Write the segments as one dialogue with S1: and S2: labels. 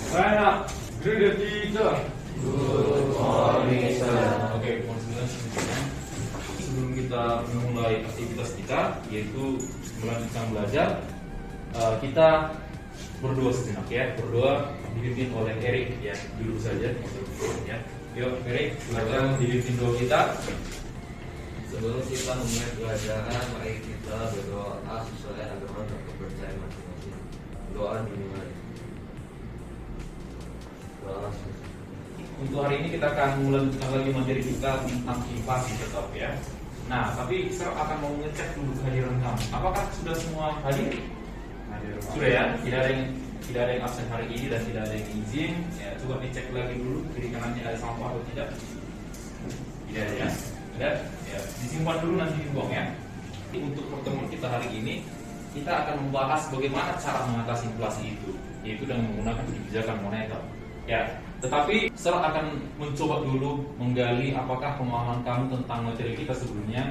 S1: Sign up. Greet the teacher.
S2: Good morning, sir.
S1: Oke, sebelum kita memulai aktivitas kita, yaitu melanjutkan belajar, kita berdoa sejenak ya. Berdoa dipimpin oleh Erik ya. Dulu saja, ya. Yuk, Erik, silakan dipimpin doa kita.
S2: Sebelum kita memulai pelajaran, mari kita berdoa sesuai agama dan kepercayaan masing-masing. Doa dimulai. Doa.
S1: Untuk hari ini kita akan melanjutkan lagi materi kita tentang inflasi tetap ya. Nah, tapi saya akan mau ngecek dulu kehadiran kamu. Apakah sudah semua hadir? Sudah ya. Tidak ada yang absen hari ini dan tidak ada yang izin. Ya, coba dicek lagi dulu kiri kanannya ada sampah atau tidak. Tidak ada ya. Tidak. Ya, disimpan dulu nanti dibuang ya. Untuk pertemuan kita hari ini, kita akan membahas bagaimana cara mengatasi inflasi itu, yaitu dengan menggunakan kebijakan moneter. Ya, tetapi saya akan mencoba dulu menggali apakah pemahaman kamu tentang materi kita sebelumnya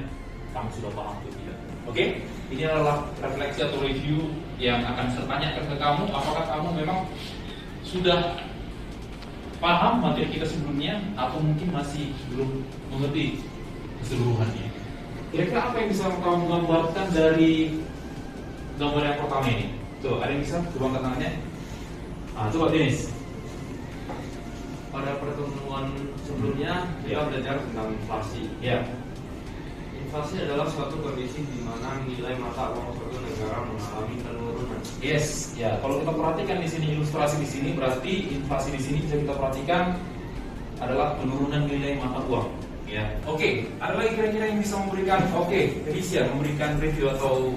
S1: kamu sudah paham atau tidak. Oke, ini adalah refleksi atau review yang akan saya tanyakan ke kamu. Apakah kamu memang sudah paham materi kita sebelumnya atau mungkin masih belum mengerti keseluruhannya? Kira-kira apa yang bisa kamu gambarkan dari gambar yang pertama ini? Tuh, ada yang bisa coba angkat tangannya? Coba Dennis.
S2: Pada pertemuan sebelumnya kita belajar tentang inflasi.
S1: Ya.
S2: Inflasi adalah suatu kondisi di mana nilai mata uang suatu negara mengalami penurunan.
S1: Yes, ya. Kalau kita perhatikan di sini ilustrasi di sini berarti inflasi di sini bisa kita perhatikan adalah penurunan nilai mata uang. Ya. Oke, ada lagi kira-kira yang bisa memberikan Felicia memberikan review atau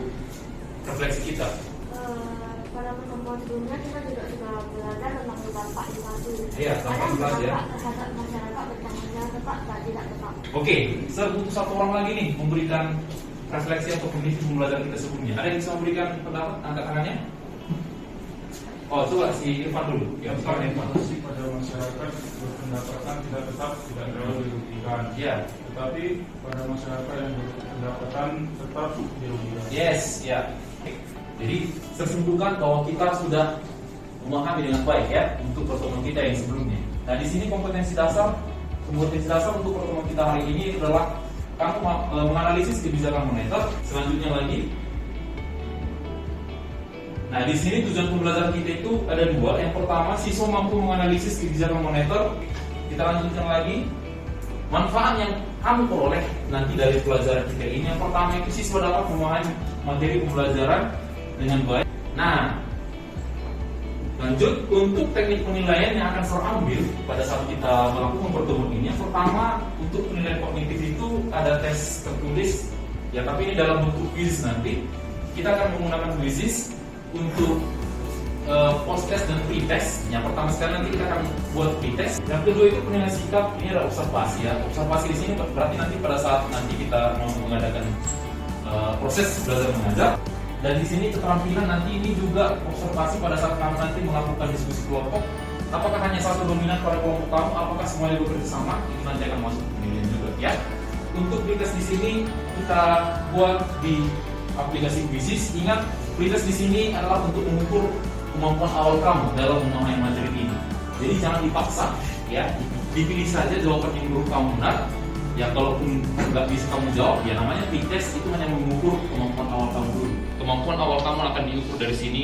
S1: refleksi kita.
S3: Pada pertemuan sebelumnya kita juga sudah belajar tentang dampak inflasi.
S1: Iya, dampak inflasi ya.
S3: Terhadap masyarakat bertanggungan tepat dan tidak tepat.
S1: Oke, saya butuh satu orang lagi nih memberikan refleksi atau review pembelajaran kita sebelumnya. Ada yang bisa memberikan pendapat? Angkat tangannya. Oh, coba si Irfan dulu. Ya, sekarang Irfan.
S4: Inflasi pada masyarakat berpendapatan tidak tetap tidak terlalu dirugikan.
S1: Ya.
S4: Tetapi pada masyarakat yang berpendapatan tetap dirugikan.
S1: Yes, ya. Jadi tersimpulkan bahwa kita sudah memahami dengan baik ya untuk pertemuan kita yang sebelumnya. Nah di sini kompetensi dasar untuk pertemuan kita hari ini adalah kamu menganalisis kebijakan moneter. Selanjutnya lagi. Nah di sini tujuan pembelajaran kita itu ada dua. Yang pertama siswa mampu menganalisis kebijakan moneter. Kita lanjutkan lagi. Manfaat yang kamu peroleh nanti dari pelajaran kita ini. Yang pertama itu siswa dapat memahami materi pembelajaran dengan baik. Nah, lanjut untuk teknik penilaian yang akan saya ambil pada saat kita melakukan pertemuan ini. Yang pertama untuk penilaian kognitif itu ada tes tertulis, ya tapi ini dalam bentuk quiz nanti. Kita akan menggunakan quizzes untuk post test dan pre test. Yang pertama sekali nanti kita akan buat pre test. Yang kedua itu penilaian sikap. Ini adalah observasi ya. Observasi di sini berarti nanti pada saat nanti kita mau mengadakan proses belajar mengajar. Dan di sini keterampilan nanti ini juga observasi pada saat kamu nanti melakukan diskusi kelompok. Apakah hanya satu dominan pada kelompok kamu? Apakah semuanya bekerja sama? Itu nanti akan masuk penilaian juga ya. Untuk pretest di sini kita buat di aplikasi Quizzes. Ingat, pretest di sini adalah untuk mengukur kemampuan awal kamu dalam memahami materi ini. Jadi jangan dipaksa ya. Dipilih saja jawaban yang menurut kamu benar. Ya kalaupun nggak bisa kamu jawab, ya namanya pretest itu hanya mengukur kemampuan awal kamu dulu. Kemampuan awal kamu akan diukur dari sini.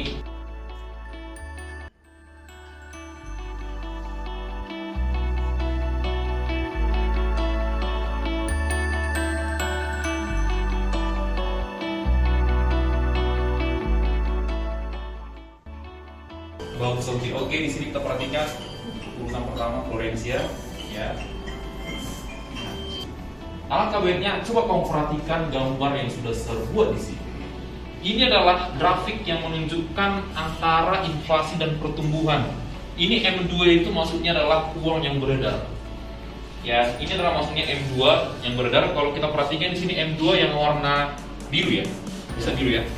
S1: Bagus, oke. Di sini kita perhatikan urusan pertama Florencia, ya. Alangkah baiknya coba kamu perhatikan gambar yang sudah saya buat di sini. Ini adalah grafik yang menunjukkan antara inflasi dan pertumbuhan. Ini M2 itu maksudnya adalah uang yang beredar. Ya, ini adalah maksudnya M2 yang beredar. Kalau kita perhatikan di sini M2 yang warna biru ya. Bisa biru ya.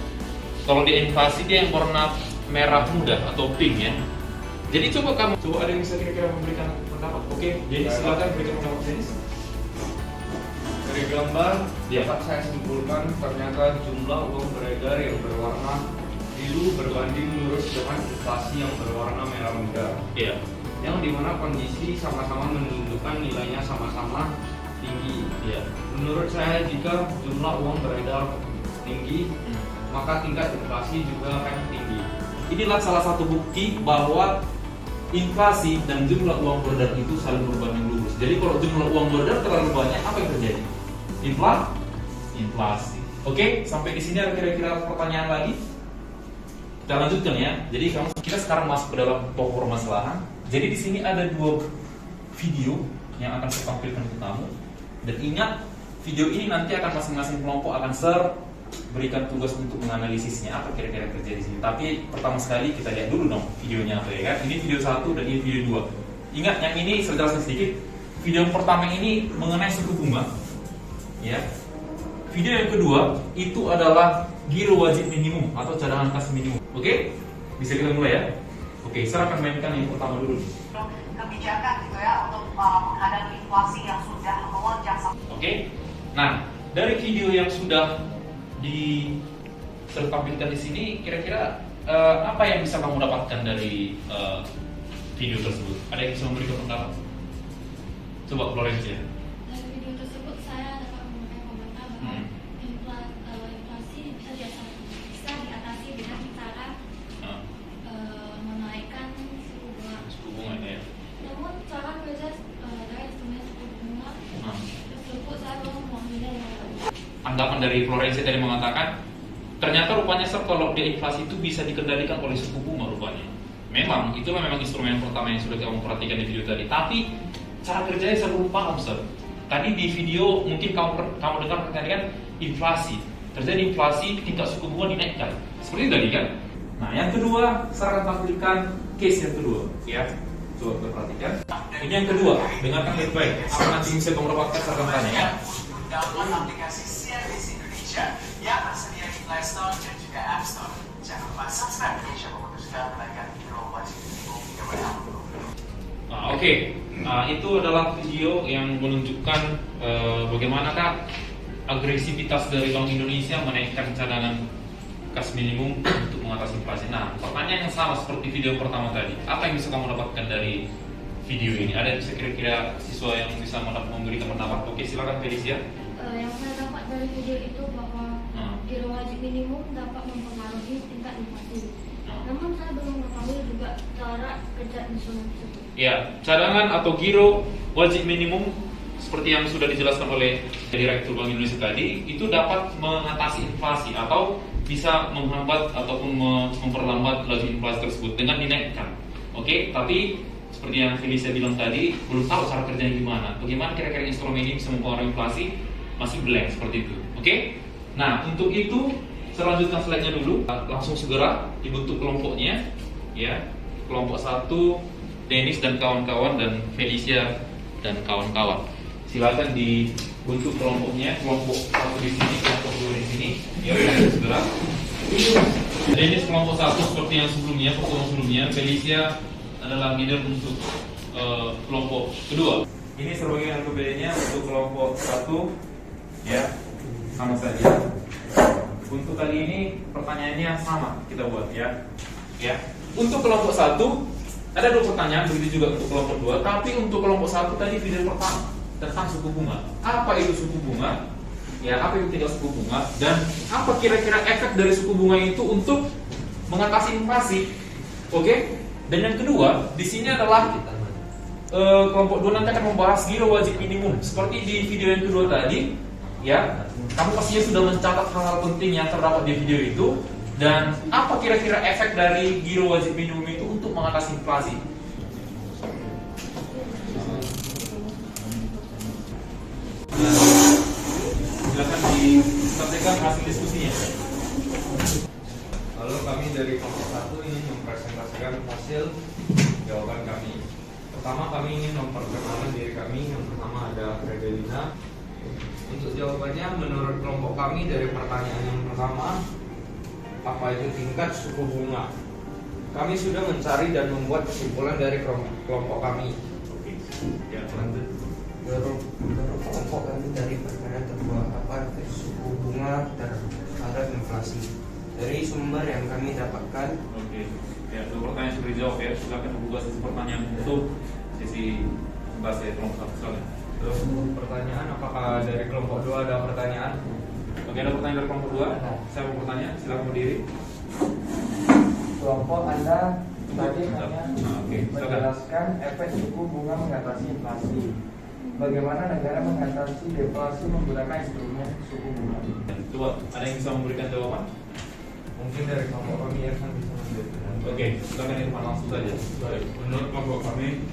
S1: Kalau di inflasi dia yang warna merah muda atau pink ya. Jadi coba ada yang bisa kira-kira memberikan pendapat. Oke, jadi silakan berikan pendapat Dennis.
S2: Dari gambar
S1: Ya.
S2: dapat saya simpulkan ternyata jumlah uang beredar yang berwarna
S5: biru berbanding lurus dengan inflasi yang berwarna merah muda.
S1: Iya.
S5: Yang dimana kondisi sama-sama menunjukkan nilainya sama-sama tinggi.
S1: Iya.
S5: Menurut saya jika jumlah uang beredar tinggi, maka tingkat inflasi juga akan tinggi.
S1: Inilah salah satu bukti bahwa inflasi dan jumlah uang beredar itu saling berbanding lurus. Jadi kalau jumlah uang beredar terlalu banyak, apa yang terjadi? Inflasi. Oke, sampai di sini ada kira-kira pertanyaan lagi? Kita lanjutkan ya. Jadi kita sekarang masuk ke dalam pokok permasalahan. Jadi di sini ada 2 video yang akan saya tampilkan ke kamu. Dan ingat, video ini nanti akan masing-masing kelompok akan berikan tugas untuk menganalisisnya apa kira-kira terjadi di sini. Tapi pertama sekali kita lihat dulu dong videonya apa ya kan. Ini video 1 dan ini video 2. Ingat, yang ini saya jelaskan sedikit. Video yang pertama ini mengenai suku bunga. Ya. Video yang kedua itu adalah giro wajib minimum atau cadangan kas minimum. Oke? Bisa kita mulai ya? Oke, saya akan mainkan yang pertama dulu.
S6: Kebijakan gitu ya untuk menghadapi inflasi yang sudah melonjak.
S1: Oke. Nah, dari video yang sudah ditampilkan di sini, kira-kira apa yang bisa kamu dapatkan dari video tersebut? Ada yang bisa memberikan pendapat? Coba Florencia.
S3: Dari video tersebut saya dapat memberikan komentar bahwa inflasi bisa diatasi dengan cara menaikkan suku bunga.
S1: Ya.
S3: Namun cara kerja dari instrumen suku bunga tersebut saya belum memahaminya dengan baik.
S1: Anggapan dari Florencia tadi mengatakan ternyata rupanya kalau dia inflasi itu bisa dikendalikan oleh suku bunga rupanya. Memang itulah memang instrumen pertama yang sudah kamu perhatikan di video tadi. Tapi cara kerjanya saya belum paham, Sir. Tadi di video mungkin kamu dengar tadi kan inflasi. Terjadi inflasi, tingkat suku bunga dinaikkan. Seperti tadi kan. Nah, yang kedua saya akan tampilkan case yang kedua, ya. Coba kita perhatikan. Ini yang kedua, dengarkan baik-baik. Apa nanti bisa kamu dapatkan saya akan tanya ya.
S7: Download aplikasi CNBC Indonesia yang tersedia di Play Store dan juga App Store. Jangan lupa subscribe Indonesia memutuskan menaikkan giro wajib minimum hingga berapa.
S1: Oke. Nah, itu adalah video yang menunjukkan bagaimanakah agresivitas dari Bank Indonesia menaikkan cadangan kas minimum untuk mengatasi inflasi. Nah, pertanyaan yang sama seperti video pertama tadi. Apa yang bisa kamu dapatkan dari video ini? Ada yang bisa kira-kira siswa yang bisa memberikan pendapat? Oke, silakan Felicia.
S3: Yang saya dapat dari video itu bahwa giro wajib minimum dapat mempengaruhi tingkat inflasi. Namun saya belum mengetahui juga cara kerja instrumen tersebut.
S1: Ya, cadangan atau giro wajib minimum seperti yang sudah dijelaskan oleh Direktur Bank Indonesia tadi, itu dapat mengatasi inflasi atau bisa menghambat ataupun memperlambat laju inflasi tersebut dengan dinaikkan. Oke, tapi seperti yang Felicia bilang tadi, belum tahu cara kerjanya gimana. Bagaimana kira-kira instrumen ini bisa mempengaruhi inflasi? Masih blank seperti itu. Oke? Nah, untuk itu saya lanjutkan slide-nya dulu. Langsung segera dibentuk kelompoknya, ya. Kelompok 1 Dennis dan kawan-kawan dan Felicia dan kawan-kawan. Silakan dibentuk kelompoknya. Kelompok 1 di sini, kelompok 2 di sini. Ya, langsung segera. Dennis kelompok 1 seperti yang sebelumnya, pertemuan sebelumnya. Felicia adalah leader untuk kelompok kedua. Ini sebagian perbedaannya untuk kelompok 1, ya, sama saja. Untuk kali ini pertanyaannya sama kita buat ya. Ya. Untuk kelompok 1 ada 2 pertanyaan, begitu juga untuk kelompok 2. Tapi untuk kelompok 1 tadi video pertama tentang suku bunga. Apa itu suku bunga? Ya, apa itu tingkat suku bunga? Dan apa kira-kira efek dari suku bunga itu untuk mengatasi inflasi? Oke? Dan yang kedua, di sini adalah kelompok 2 nanti akan membahas giro wajib minimum. Seperti di video yang kedua tadi, ya, kamu pastinya sudah mencatat hal-hal penting yang terdapat di video itu. Dan apa kira-kira efek dari giro wajib minimum itu untuk mengatasi inflasi? Silakan disampaikan hasil diskusinya.
S5: Lalu kami dari kelompok 1 ingin mempresentasikan hasil jawaban kami. Pertama, kami ingin memperkenalkan diri kami. Yang pertama ada Redelina. Untuk jawabannya, menurut kelompok kami dari pertanyaan yang pertama, apa itu tingkat suku bunga? Kami sudah mencari dan membuat kesimpulan dari kelompok kami.
S1: Ya, lanjut.
S2: Menurut kelompok kami dari pertanyaan kedua, apa efek suku bunga terhadap inflasi? Dari sumber yang kami dapatkan.
S1: Oke. Ya, dua pertanyaan sudah dijawab ya. Silakan membuka sesi pertanyaan untuk sesi bahasa kelompok satu. Silakan.
S5: Terus pertanyaan, apakah dari kelompok 2 ada pertanyaan?
S1: Oke, ada pertanyaan dari kelompok 2. Saya mau bertanya, silakan berdiri.
S8: Kelompok Anda tadi hanya
S1: Oke, silakan.
S8: menjelaskan efek suku bunga mengatasi inflasi. Bagaimana negara mengatasi deflasi menggunakan instrumen suku bunga?
S1: Coba ada yang bisa memberikan jawaban?
S5: Mungkin dari kelompok kami Irfan bisa menjawab.
S1: Oke, silakan Irfan langsung saja.
S4: Baik, menurut kelompok kami,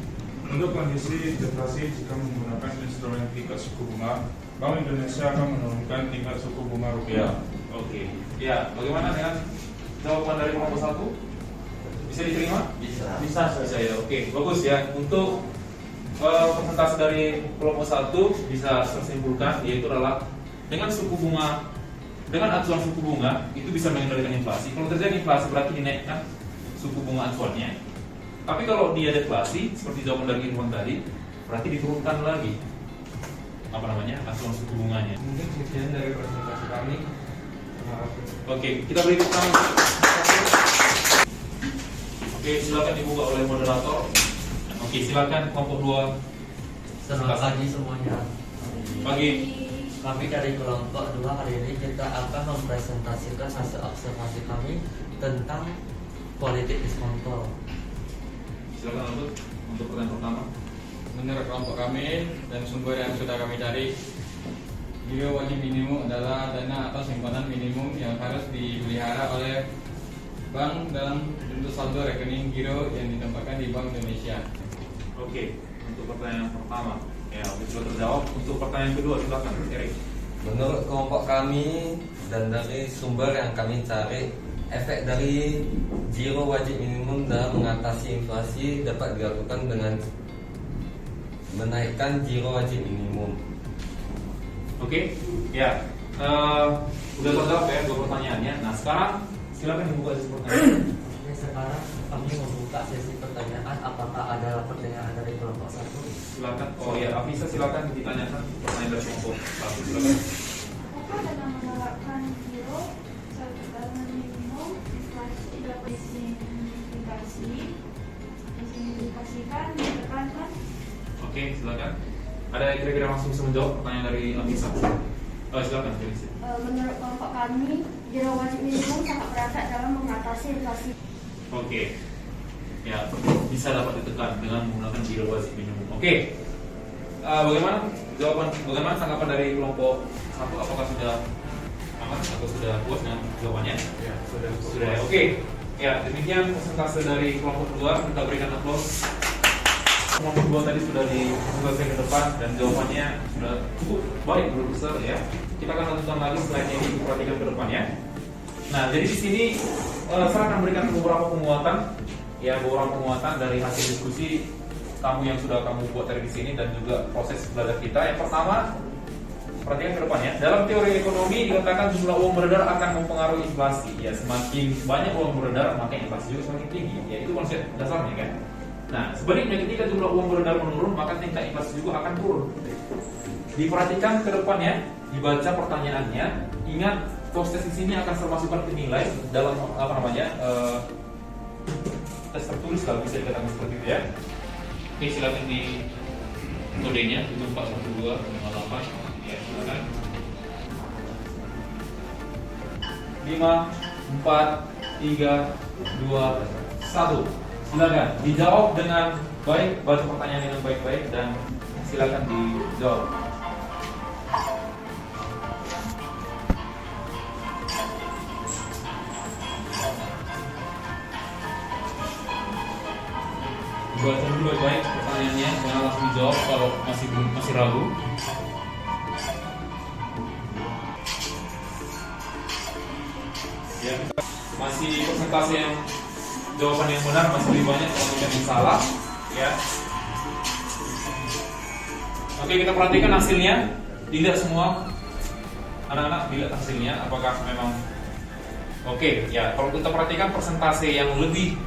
S4: untuk kondisi deflasi jika menggunakan instrumen tingkat suku bunga, Bank Indonesia akan menurunkan tingkat suku bunga rupiah.
S1: Oke. Ya, bagaimana dengan jawaban dari kelompok 1? Bisa diterima?
S2: Bisa.
S1: Bisa ya. Oke, bagus ya. Untuk persentase dari kelompok 1 bisa tersimpulkan yaitu adalah dengan suku bunga, dengan acuan suku bunga itu bisa mengendalikan inflasi. Kalau terjadi inflasi berarti dinaikkan suku bunga acuannya. Tapi kalau dia deflasi seperti jawaban dari Irfan tadi, berarti diturunkan lagi acuan suku bunganya.
S5: Mungkin sekian dari presentasi kami. Terima kasih.
S1: Oke, kita beri tepuk tangan. Oke, silakan dibuka oleh moderator. Oke, silakan kelompok 2.
S9: Selamat pagi semuanya.
S1: Pagi.
S9: Kami dari kelompok 2 hari ini kita akan mempresentasikan hasil observasi kami tentang politik diskonto.
S1: Silakan untuk pertanyaan pertama.
S10: Menurut kelompok kami dan sumber yang sudah kami cari, giro wajib minimum adalah dana atau simpanan minimum yang harus dipelihara oleh bank dalam bentuk saldo rekening giro yang ditempatkan di Bank Indonesia.
S1: Oke, untuk pertanyaan pertama, ya sudah terjawab. Untuk pertanyaan kedua, silakan Erik.
S2: Menurut kelompok kami dan dari sumber yang kami cari, efek dari giro wajib minimum dalam mengatasi inflasi dapat dilakukan dengan menaikkan giro wajib minimum.
S1: Oke, ya, udah terjawab ya dua pertanyaannya. Nah sekarang silakan dibuka sesi pertanyaan.
S9: Oke, sekarang kami membuka sesi pertanyaan. Apakah ada pertanyaan dari kelompok 1?
S1: Silakan. Oh ya, Afisa silakan ditanyakan pertanyaan dari kelompok 1. Silakan.
S3: Apakah dalam menerapkan giro cadangan minimum inflasi dapat disimplifikasikan ditekankan?
S1: Oke, silakan. Ada kira-kira langsung bisa menjawab pertanyaan dari Afisa? Oh, silakan.
S3: Menurut kelompok kami, giro wajib minimum sangat berakat dalam mengatasi inflasi.
S1: Oke, ya bisa dapat ditekan dengan menggunakan giro wajib minimum. Oke, bagaimana tanggapan dari kelompok 1? Apakah sudah aman atau sudah puas dengan jawabannya?
S5: Ya,
S1: Sudah. Oke, ya demikian presentasi dari kelompok 2. Kita berikan aplaus. Kelompok 2 tadi sudah diselesaikan ke depan dan jawabannya sudah cukup baik menurut saya ya. Kita akan lanjutkan lagi slide ini diperhatikan ke depan ya. Nah, jadi di sini saya akan berikan beberapa penguatan dari hasil diskusi kamu yang sudah kamu buat dari di sini dan juga proses belajar kita. Yang pertama, perhatikan ke depan ya. Dalam teori ekonomi dikatakan jumlah uang beredar akan mempengaruhi inflasi. Ya, semakin banyak uang beredar maka inflasi juga semakin tinggi. Ya, itu konsep dasarnya kan. Nah, sebaliknya ketika jumlah uang beredar menurun maka tingkat inflasi juga akan turun. Diperhatikan ke depannya, dibaca pertanyaannya. Ingat, proses di sini akan saya masukkan ke nilai dalam tes tertulis kalau bisa dikatakan seperti itu ya. Oke, silakan di kodenya 741258 ya, silakan. 5 4 3 2 1. Silakan dijawab dengan baik, baca pertanyaan dengan baik-baik dan silakan dijawab. Baca dulu baik-baik pertanyaannya, jangan langsung dijawab kalau masih ragu. Ya, masih persentase yang jawaban yang benar masih lebih banyak yang salah ya. Oke, kita perhatikan hasilnya. Dilihat semua anak-anak, dilihat hasilnya apakah memang oke ya. Kalau kita perhatikan persentase yang lebih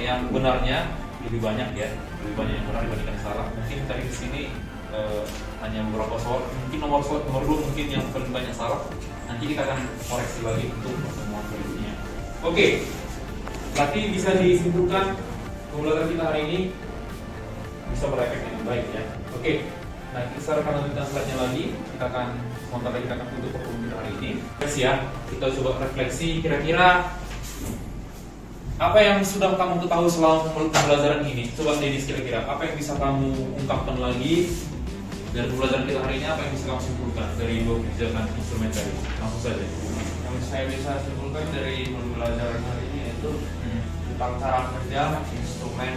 S1: yang benarnya lebih banyak ya, lebih banyak yang benar dibandingkan yang salah. Mungkin tadi di sini hanya beberapa soal, mungkin nomor 2 mungkin yang paling banyak salah. Nanti nanti kita akan koreksi lagi untuk pertemuan berikutnya. Oke, berarti bisa disimpulkan pembelajaran kita hari ini bisa berefek dengan baik ya. Oke, nah secara lanjutan slide-nya lagi kita akan sementara kita akan tutup pertemuan kita hari ini. Guys ya, kita coba refleksi kira-kira apa yang sudah kamu ketahui selama pembelajaran ini. Coba Dennis, kira-kira apa yang bisa kamu ungkapkan lagi dari pembelajaran kita hari ini, apa yang bisa kamu simpulkan dari dua kebijakan instrumen tadi? Langsung saja.
S5: Yang saya bisa simpulkan dari pembelajaran hari ini yaitu tentang cara kerja instrumen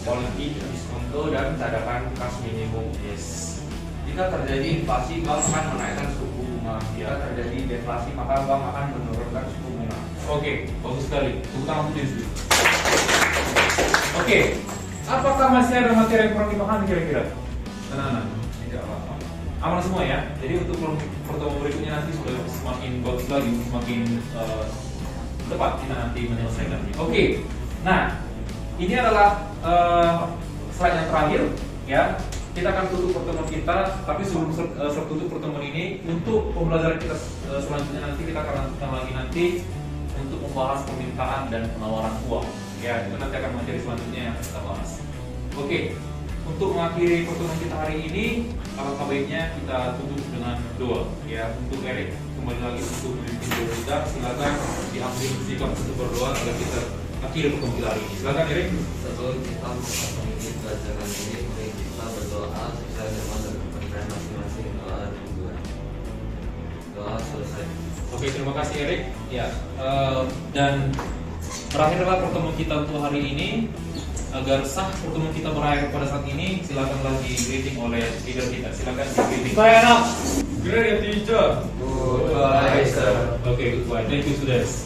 S5: politik diskonto dan cadangan kas minimum.
S1: Yes.
S5: Jika terjadi inflasi, bank akan menaikkan suku bunga. Jika terjadi deflasi, maka bank akan menurunkan suku bunga.
S1: Oke, bagus sekali. Tepuk tangan untuk Dennis. Oke, apakah masih ada materi yang kurang dipahami kira-kira? Anak-anak?
S5: Tidak apa-apa.
S1: Aman semua ya. Jadi untuk pertemuan berikutnya nanti sudah semakin bagus lagi, semakin tepat kita nanti menyelesaikannya. Oke, nah ini adalah slide yang terakhir ya. Kita akan tutup pertemuan kita, tapi sebelum tutup pertemuan ini, untuk pembelajaran kita selanjutnya nanti kita akan lanjutkan lagi nanti untuk membahas permintaan dan penawaran uang. Ya, itu nanti akan menjadi selanjutnya yang kita bahas. Oke, untuk mengakhiri pertemuan kita hari ini, alangkah baiknya kita tutup dengan doa. Ya, untuk Erik kembali lagi untuk memimpin doa kita, silakan diambil sikap untuk berdoa agar kita akhiri pertemuan kita hari ini. Silakan Erik.
S2: Sebelum kita mengikuti pelajaran ini, mari kita berdoa sesuai dengan kepercayaan masing-masing. Doa selesai.
S1: Oke, terima kasih Erik. Ya, dan berakhirlah pertemuan kita untuk hari ini. Agar sah pertemuan kita berakhir pada saat ini, silakanlah di greeting oleh leader kita. Silakan di greeting.
S4: Stand up. Great teacher.
S5: Goodbye, sir.
S1: Oke, goodbye. Thank you, students.